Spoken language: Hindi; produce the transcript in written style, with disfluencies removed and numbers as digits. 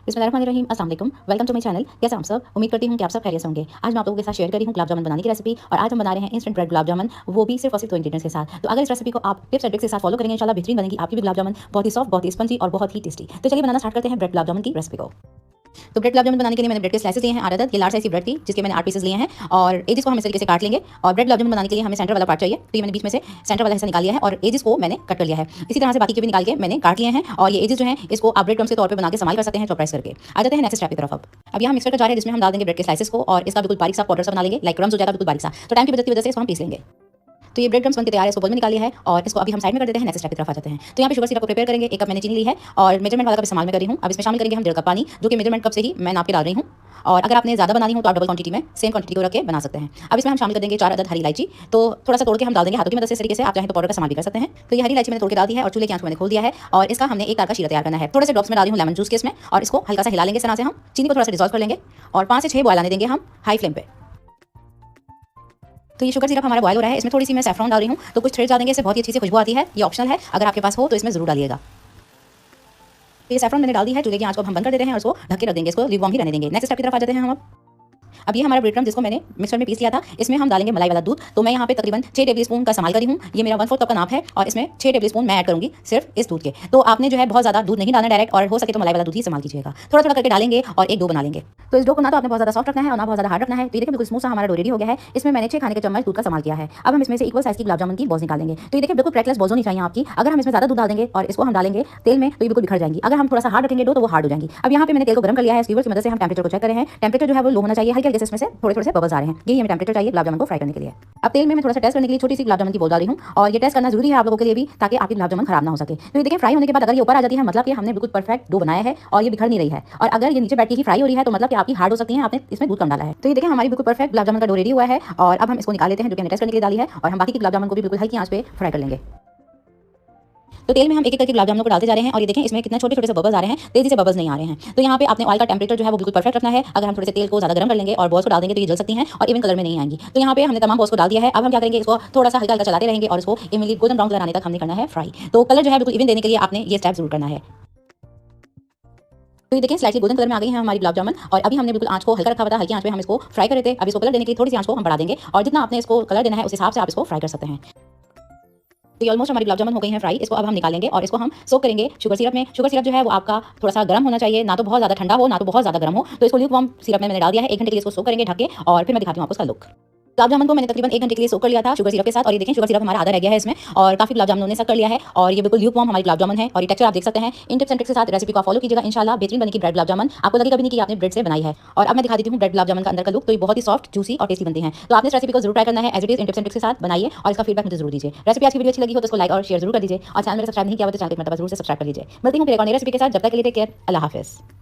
बिस्मिल्लाहिर्रहमानिर्रहीम, अस्सलाम वालेकुम। Welcome to my channel. कैसे आप सब? उम्मीद करती हूँ कि आप सब खैरियत से होंगे। आज मैं आप लोगों के साथ शेयर कर रही हूँ गुलाब जामुन बनाने की रेसिपी और आज हम बना रहे हैं इंस्टेंट ब्रेड गुलाब जामुन, वो भी सिर्फ और सिर्फ 2 इंग्रीडिएंट्स के साथ। तो अगर इस रेसिपी को आप टिप्स एंड ट्रिक्स के साथ फॉलो करेंगे इंशाल्लाह बेहतरीन बनेगी आपकी भी गुलाब जामुन, बहुत ही सॉफ्ट, बहुत ही स्पंजी और बहुत ही टेस्टी। तो चलिए बनाना स्टार्ट करते हैं ब्रेड गुलाब जामुन की रेसिपी को। तो ब्रेड गुलाब जामुन बनाने के लिए मैंने ब्रेड के स्लाइसेस लिए हैं 8 अदद। ये लार्ज साइज की ब्रेड थी जिसके मैंने 8 पीसेस लिए हैं और एजेस को हम इस तरीके से काट लेंगे। और ब्रेड गुलाब जामुन बनाने के लिए हमें सेंटर वाला पार्ट चाहिए, तो ये मैंने बीच में से सेंटर वाला हिस्सा निकाल लिया है और एजेस को मैंने कट कर लिया है। इसी तरह से बाकी के भी निकाल के मैंने काट लिए हैं और ये एजेस जो हैं इसको आप ब्रेड क्रम्स के तौर पे बना के इस्तेमाल कर सकते हैं चॉप प्रेस करके। आ जाते हैं नेक्स्ट स्टेप की तरफ। अब यहाँ मिक्सर का जार है जिसमें हम डाल देंगे ब्रेड के स्लाइसेस को और इसका बिल्कुल बारीक सा पाउडर सा बना लेंगे, लाइक क्रम्स हो जाएगा बिल्कुल बारीक सा। तो टाइम की वजह से इसको हम पीस लेंगे। तो ये ब्रेड क्रम्स बनके तैयार है, इसको बोल में निकाल लिया है और इसको अभी हम साइड में कर देते हैं। नेक्स्ट स्टेप की तरफ आ जाते हैं। तो यहाँ पे शुगर सिरप को प्रिपेयर करेंगे। 1 कप मैंने चीनी ली है और मेजरमेंट वाला कप इस्तेमाल में कर रही हूँ। अब इसमें शामिल करेंगे हम 1.5 कप पानी, जो कि मेजरमेंट कप से ही मैं नाप के डाल रही हूँ। और अगर आपने ज़्यादा बनानी हो तो आप डबल क्वांटिटी में सेम क्वांटिटी को रख के बना सकते हैं। अब इसमें हम शामिल कर देंगे 4 अदद हरी इलायची, तो थोड़ा सा तोड़ के हम डाल देंगे हाथों की मदद से। इस तरीके से आप चाहें तो पाउडर का इस्तेमाल भी कर सकते हैं। तो ये हरी इलायची मैंने तोड़ के डाल दी है और चूल्हे की आंच को मैंने खोल दिया है और इसका हमने एक तार का शीरा तैयार करना है। थोड़े से ड्रॉप्स में डाल रही हूँ लेमन जूस के इसमें और इसको हल्का सा हिला लेंगे। इस तरह से हम चीनी को थोड़ा सा डिसॉल्व कर लेंगे और 5 से 6 बॉयल आने देंगे हम हाई फ्लेम पे। तो ये शुगर सिरप हमारा बॉयल हो रहा है, इसमें थोड़ी सी मैं सैफरॉन डाल रही हूँ, तो कुछ थ्रेड्स डाल देंगे, इससे बहुत ही अच्छी सी खुशबू आती है। ये ऑप्शनल है, अगर आपके पास हो तो इसमें जरूर डालिएगा। तो ये सैफरॉन मैंने डाल दी है, चूल्हे की आंच को हम बंद कर देते हैं और इसको ढक के रख देंगे, इसको ल्यूकवार्म ही रहने देंगे। नेक्स्ट स्टेप की तरफ आ जाते हैं हम। अब ये हमारा ब्रेड क्रम्स जिसको मैंने मिक्सर में पीस लिया था, इसमें हम डालेंगे मलाई वाला दूध। तो मैं यहाँ पे तकरीबन 6 टेबलस्पून का इस्तेमाल कर रही हूँ। ये मेरा 1/4 कप का नाप है और इसमें 6 टेबलस्पून मैं ऐड करूँगी सिर्फ इस दूध के। तो आपने जो है बहुत ज़्यादा दूध नहीं डालना डायरेक्ट, और हो सके तो मलाई वाला दूध ही इस्तेमाल कीजिएगा। थोड़ा थोड़ा करके डालेंगे और एक डो बना लेंगे। तो इस डो को ना तो आपने बहुत ज़्यादा सॉफ्ट रखना है और ना बहुत ज़्यादा हार्ड रखना है। तो ये देखिए बिल्कुल स्मूथ सा हमारा डो रेडी हो गया है। इसमें मैंने 6 खाने के चम्मच दूध का इस्तेमाल किया है। अब हम इसमें से इक्वल साइज की गुलाब जामुन की बॉल्स निकालेंगे। तो ये देखिए बिल्कुल क्रैकलेस बॉल्स होनी चाहिए आपकी। अगर हम इसमें ज़्यादा दूध डाल देंगे और इसको हम डालेंगे तेल में तो ये बिल्कुल बिखर जाएंगी। अगर हम थोड़ा सा हार्ड रखेंगे डो तो वो हार्ड हो जाएंगी। अब यहाँ पे मैंने तेल को गर्म कर लिया है, स्टीवर की मदद से हम टेंपरेचर को चेक कर रहे हैं। टेंपरेचर जो है वो लो होना चाहिए, हल्के हल्के से इसमें से थोड़े थोड़े से बबल्स आ रहे हैं। यही हमें टेंपरेचर चाहिए गुलाब जामुन को फ्राई करने के लिए। अब तेल में मैं थोड़ा सा टेस्ट करने के लिए छोटी सी गुलाब जामुन की बोल डाल रही हूँ और ये टेस्ट करना जरूरी है आप लोगों के लिए भी, ताकि आपकी गुलाब जामुन खराब ना हो सके। तो ये देखिए फ्राई होने के बाद अगर ये ऊपर आ जाती है मतलब कि हमने बिल्कुल परफेक्ट डो बनाया है और ये बिखर नहीं रही है। और अगर ये नीचे बैठ के ही फ्राई हो रही है तो मतलब कि आपकी हार्ड हो सकती है, आपने इसमें दूध कम डाला है। तो ये देखिए हमारी बिल्कुल परफेक्ट गुलाब जामुन का डो रेडी हुआ है और अब हम इसको निकाल लेते हैं, जो कि हमने टेस्ट करने के लिए डाली है। और हम बाकी की गुलाब जामुन को भी बिल्कुल हल्की आंच पे फ्राई कर लेंगे। तो तेल में हम एक एक करके गुलाब जामुन को डालते जा रहे हैं और ये देखें इसमें कितने छोटे छोटे से बबल्स आ रहे हैं, तेजी से बबल्स नहीं आ रहे हैं। तो यहाँ पे आपने ऑयल का टेंपरेचर जो है वो बिल्कुल परफेक्ट रखना है। अगर हम थोड़े से तेल को ज़्यादा गर्म कर लेंगे और बॉल्स को डाल देंगे तो ये जल सकती हैं और इवन कलर में नहीं आएंगी। तो यहाँ पे हमने तमाम बॉल्स को डाल दिया है। अब हम क्या करेंगे, इसको थोड़ा सा हल्का हल्का चलाते रहेंगे और इसको इवनली गोल्डन ब्राउन कलर आने तक हमने करना है फ्राई। तो कलर जो है बिल्कुल इवन देने के लिए आपने ये स्टेप जरूर करना है। तो ये देखें स्लाइटली गोल्डन कलर में आ गई है हमारी गुलाब जामुन और अभी हमने बिल्कुल आंच को हल्का रखा हुआ था, हल्की आंच पे हम इसको फ्राई कर रहे थे। अब इसको कलर देने के लिए थोड़ी सी आंच को हम बढ़ा देंगे और जितना आपने इसको कलर देना है उस हिसाब से आप इसको फ्राई कर सकते हैं। तो ये ऑलमोस्ट हमारी गुलाब जामुन हो गई हैं फ्राई। इसको अब हम निकालेंगे और इसको हम सोक करेंगे शुगर सिरप में। शुगर सिरप जो है वो आपका थोड़ा सा गर्म होना चाहिए, ना तो बहुत ज़्यादा ठंडा हो ना तो बहुत ज़्यादा गर्म हो। तो इसको ल्यूकवार्म सिरप में मैंने डाल दिया है। 1 घंटे के लिए इसको सोक करेंगे ढक के और फिर मैं दिखाती हूँ आपको इसका लुक। गुलाब जामुन को मैंने तकरीबन 1 घंटे के लिए सोक कर लिया था शुगर सिरप के साथ और ये देखें शुगर सिरप हमारा आधा रह गया है इसमें और काफी गुलाब जामुन ने सक कर लिया है और ये बिल्कुल ल्यूकवार्म हमारी गुलाब जामुन है और ये टेक्सचर आप देख सकते हैं। इन टिप्स एंड ट्रिक्स के साथ रेसिपी को फॉलो कीजिएगा, इंशाल्लाह बेहतरीन बनेगी ब्रेड गुलाब जामुन। आपको लगेगा भी नहीं कि आपने ब्रेड से बनाई है। और अब मैं दिखा देती हूँ ब्रेड गुलाब जामुन का अंदर का लुक। तो ये बहुत ही सॉफ्ट, जूसी और टेस्टी बनती है। तो आपने इस रेसिपी को जरूर ट्राई करना है, as it is in tips and tricks के साथ बनाइए और इसका फीडबैक मुझे जरूर दीजिए। रेसिपी आज की वीडियो अच्छी लगी हो तो इसको लाइक और शेयर जरूर कर दीजिए और चैनल में सब्सक्राइब नहीं किया हो तो चैनल को जरूर से सब्सक्राइब कर लीजिए। मिलती हूँ फिर एक और नई रेसिपी के साथ, जब तक के लिए टेक केयर, अल्लाह हाफिज़।